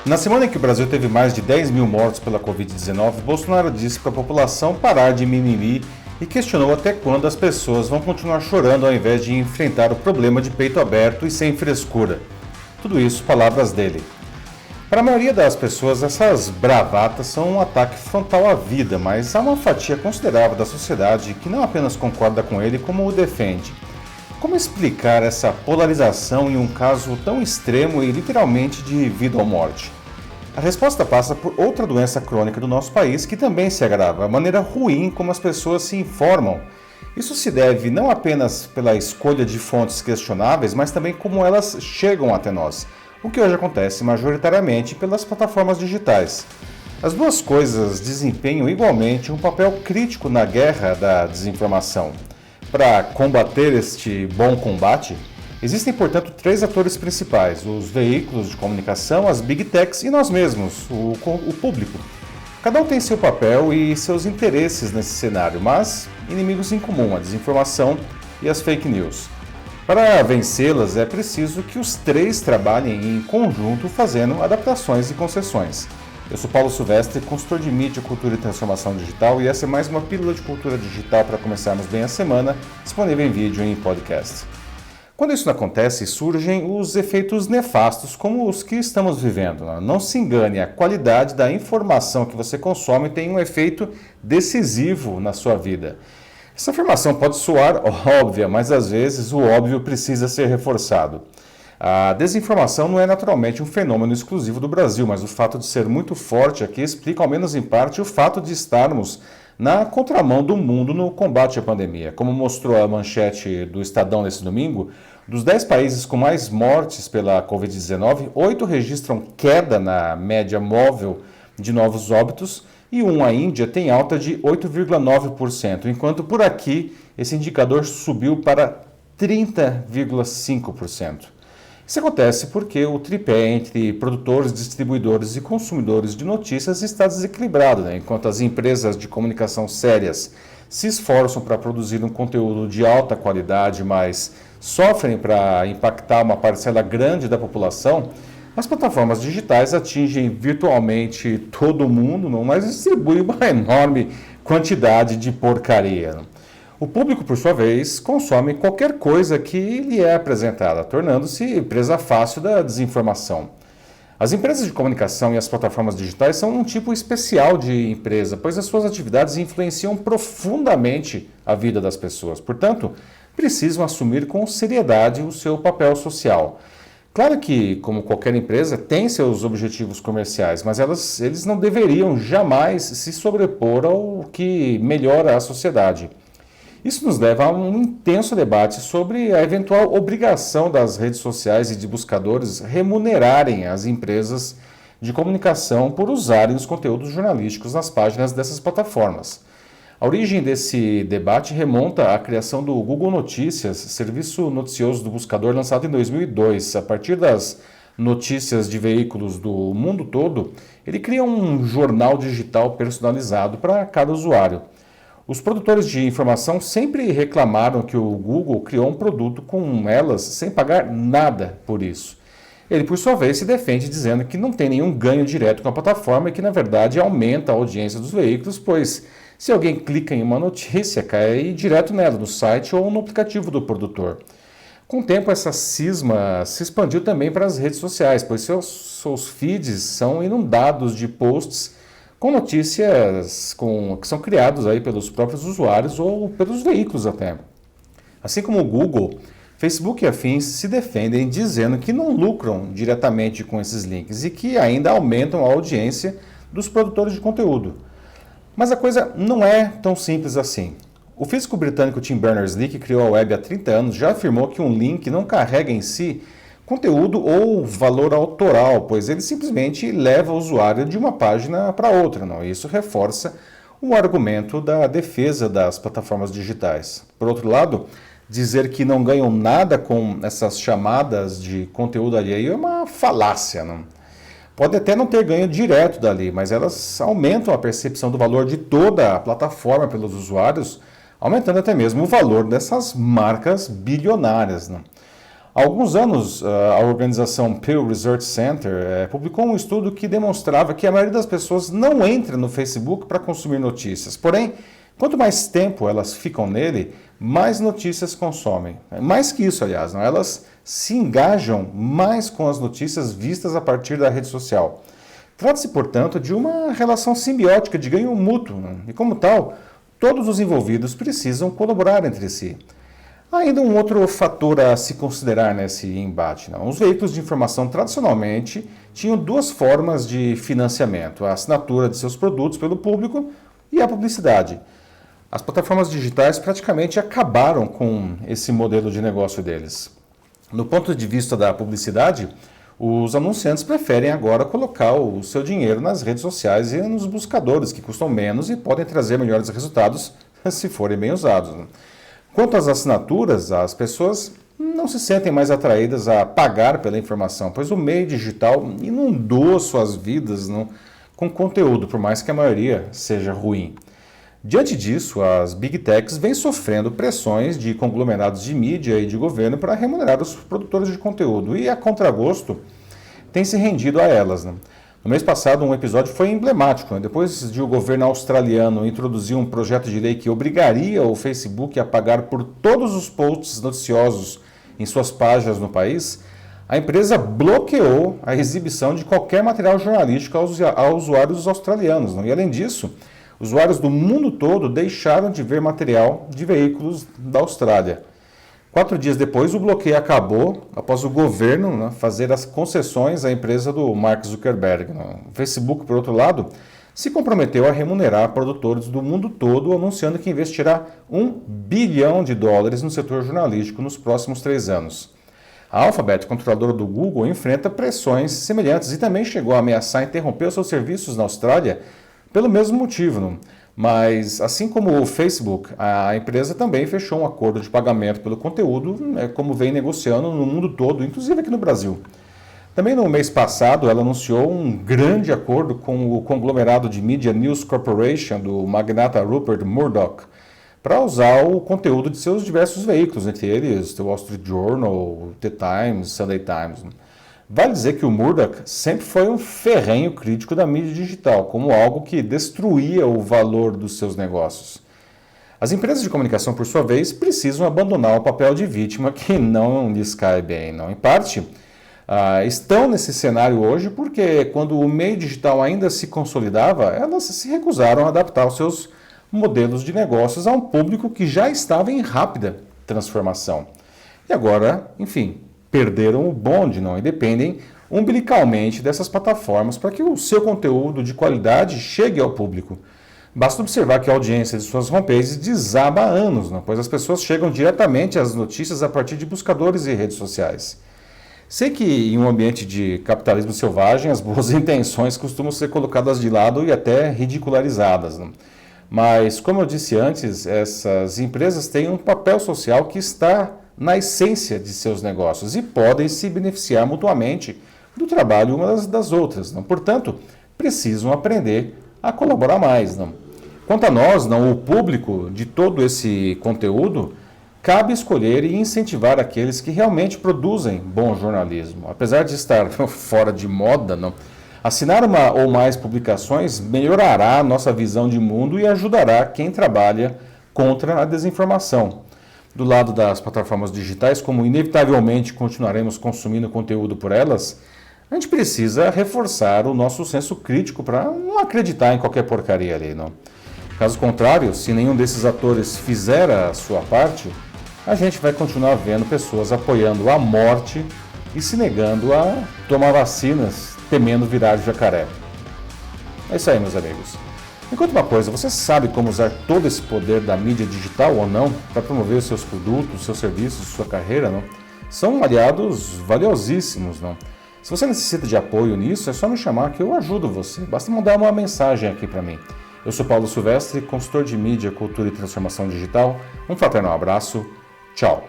Na semana em que o Brasil teve mais de 10 mil mortos pela Covid-19, Bolsonaro disse para a população parar de mimimi e questionou até quando as pessoas vão continuar chorando ao invés de enfrentar o problema de peito aberto e sem frescura. Tudo isso, palavras dele. Para a maioria das pessoas, essas bravatas são um ataque frontal à vida, mas há uma fatia considerável da sociedade que não apenas concorda com ele, como o defende. Como explicar essa polarização em um caso tão extremo e literalmente de vida ou morte? A resposta passa por outra doença crônica do nosso país que também se agrava, a maneira ruim como as pessoas se informam. Isso se deve não apenas pela escolha de fontes questionáveis, mas também como elas chegam até nós, o que hoje acontece majoritariamente pelas plataformas digitais. As duas coisas desempenham igualmente um papel crítico na guerra da desinformação. Para combater este bom combate, existem, portanto, três atores principais: os veículos de comunicação, as big techs e nós mesmos, o público. Cada um tem seu papel e seus interesses nesse cenário, mas inimigos em comum, a desinformação e as fake news. Para vencê-las, é preciso que os três trabalhem em conjunto, fazendo adaptações e concessões. Eu sou Paulo Silvestre, consultor de mídia, cultura e transformação digital, e essa é mais uma pílula de cultura digital para começarmos bem a semana, disponível em vídeo e em podcast. Quando isso não acontece, surgem os efeitos nefastos, como os que estamos vivendo. Não se engane, a qualidade da informação que você consome tem um efeito decisivo na sua vida. Essa afirmação pode soar óbvia, mas às vezes o óbvio precisa ser reforçado. A desinformação não é naturalmente um fenômeno exclusivo do Brasil, mas o fato de ser muito forte aqui explica, ao menos em parte, o fato de estarmos na contramão do mundo no combate à pandemia. Como mostrou a manchete do Estadão nesse domingo, dos 10 países com mais mortes pela Covid-19, 8 registram queda na média móvel de novos óbitos e a Índia, tem alta de 8,9%, enquanto por aqui esse indicador subiu para 30,5%. Isso acontece porque o tripé entre produtores, distribuidores e consumidores de notícias está desequilibrado, enquanto as empresas de comunicação sérias se esforçam para produzir um conteúdo de alta qualidade, mas sofrem para impactar uma parcela grande da população. As plataformas digitais atingem virtualmente todo mundo, mas distribuem uma enorme quantidade de porcaria. O público, por sua vez, consome qualquer coisa que lhe é apresentada, tornando-se presa fácil da desinformação. As empresas de comunicação e as plataformas digitais são um tipo especial de empresa, pois as suas atividades influenciam profundamente a vida das pessoas. Portanto, precisam assumir com seriedade o seu papel social. Claro que, como qualquer empresa, tem seus objetivos comerciais, mas eles não deveriam jamais se sobrepor ao que melhora a sociedade. Isso nos leva a um intenso debate sobre a eventual obrigação das redes sociais e de buscadores remunerarem as empresas de comunicação por usarem os conteúdos jornalísticos nas páginas dessas plataformas. A origem desse debate remonta à criação do Google Notícias, serviço noticioso do buscador lançado em 2002. A partir das notícias de veículos do mundo todo, ele cria um jornal digital personalizado para cada usuário. Os produtores de informação sempre reclamaram que o Google criou um produto com elas sem pagar nada por isso. Ele, por sua vez, se defende dizendo que não tem nenhum ganho direto com a plataforma e que, na verdade, aumenta a audiência dos veículos, pois se alguém clica em uma notícia, cai direto nela, no site ou no aplicativo do produtor. Com o tempo, essa cisma se expandiu também para as redes sociais, pois seus feeds são inundados de posts com notícias que são criados aí pelos próprios usuários ou pelos veículos até. Assim como o Google, Facebook e afins se defendem dizendo que não lucram diretamente com esses links e que ainda aumentam a audiência dos produtores de conteúdo. Mas a coisa não é tão simples assim. O físico britânico Tim Berners-Lee, que criou a web há 30 anos, já afirmou que um link não carrega em si conteúdo ou valor autoral, pois ele simplesmente leva o usuário de uma página para outra. Isso reforça o argumento da defesa das plataformas digitais. Por outro lado, dizer que não ganham nada com essas chamadas de conteúdo alheio é uma falácia. Pode até não ter ganho direto dali, mas elas aumentam a percepção do valor de toda a plataforma pelos usuários, aumentando até mesmo o valor dessas marcas bilionárias. Há alguns anos, a organização Pew Research Center publicou um estudo que demonstrava que a maioria das pessoas não entra no Facebook para consumir notícias. Porém, quanto mais tempo elas ficam nele, mais notícias consomem. Mais que isso, aliás, elas se engajam mais com as notícias vistas a partir da rede social. Trata-se, portanto, de uma relação simbiótica de ganho mútuo, e como tal, todos os envolvidos precisam colaborar entre si. Há ainda um outro fator a se considerar nesse embate. Os veículos de informação tradicionalmente tinham duas formas de financiamento: a assinatura de seus produtos pelo público e a publicidade. As plataformas digitais praticamente acabaram com esse modelo de negócio deles. No ponto de vista da publicidade, os anunciantes preferem agora colocar o seu dinheiro nas redes sociais e nos buscadores, que custam menos e podem trazer melhores resultados se forem bem usados. Quanto às assinaturas, as pessoas não se sentem mais atraídas a pagar pela informação, pois o meio digital inundou suas vidas com conteúdo, por mais que a maioria seja ruim. Diante disso, as Big Techs vêm sofrendo pressões de conglomerados de mídia e de governo para remunerar os produtores de conteúdo e, a contragosto, tem se rendido a elas. No mês passado, um episódio foi emblemático. Depois de o governo australiano introduzir um projeto de lei que obrigaria o Facebook a pagar por todos os posts noticiosos em suas páginas no país, a empresa bloqueou a exibição de qualquer material jornalístico aos usuários australianos. E, além disso, usuários do mundo todo deixaram de ver material de veículos da Austrália. 4 dias depois, o bloqueio acabou após o governo fazer as concessões à empresa do Mark Zuckerberg. O Facebook, por outro lado, se comprometeu a remunerar produtores do mundo todo, anunciando que investirá $1 bilhão no setor jornalístico nos próximos 3 anos. A Alphabet, controladora do Google, enfrenta pressões semelhantes e também chegou a ameaçar interromper os seus serviços na Austrália pelo mesmo motivo. Mas, assim como o Facebook, a empresa também fechou um acordo de pagamento pelo conteúdo, como vem negociando no mundo todo, inclusive aqui no Brasil. Também no mês passado, ela anunciou um grande acordo com o conglomerado de Media News Corporation do magnata Rupert Murdoch, para usar o conteúdo de seus diversos veículos, entre eles The Wall Street Journal, The Times, Sunday Times. Vale dizer que o Murdoch sempre foi um ferrenho crítico da mídia digital, como algo que destruía o valor dos seus negócios. As empresas de comunicação, por sua vez, precisam abandonar o papel de vítima que não lhes cai bem. Em parte, estão nesse cenário hoje porque, quando o meio digital ainda se consolidava, elas se recusaram a adaptar os seus modelos de negócios a um público que já estava em rápida transformação. E agora, enfim, perderam o bonde, e dependem umbilicalmente dessas plataformas para que o seu conteúdo de qualidade chegue ao público. Basta observar que a audiência de suas homepages desaba há anos, pois as pessoas chegam diretamente às notícias a partir de buscadores e redes sociais. Sei que em um ambiente de capitalismo selvagem, as boas intenções costumam ser colocadas de lado e até ridicularizadas. Mas, como eu disse antes, essas empresas têm um papel social que está na essência de seus negócios e podem se beneficiar mutuamente do trabalho umas das outras. Portanto, precisam aprender a colaborar mais. Quanto a nós, o público de todo esse conteúdo, cabe escolher e incentivar aqueles que realmente produzem bom jornalismo. Apesar de estar fora de moda, assinar uma ou mais publicações melhorará a nossa visão de mundo e ajudará quem trabalha contra a desinformação. Do lado das plataformas digitais, como inevitavelmente continuaremos consumindo conteúdo por elas, a gente precisa reforçar o nosso senso crítico para não acreditar em qualquer porcaria ali. Caso contrário, se nenhum desses atores fizer a sua parte, a gente vai continuar vendo pessoas apoiando a morte e se negando a tomar vacinas, temendo virar jacaré. É isso aí, meus amigos. Me conta uma coisa, você sabe como usar todo esse poder da mídia digital ou não para promover os seus produtos, seus serviços, sua carreira? São aliados valiosíssimos. Se você necessita de apoio nisso, é só me chamar que eu ajudo você. Basta mandar uma mensagem aqui para mim. Eu sou Paulo Silvestre, consultor de mídia, cultura e transformação digital. Um fraternal abraço. Tchau.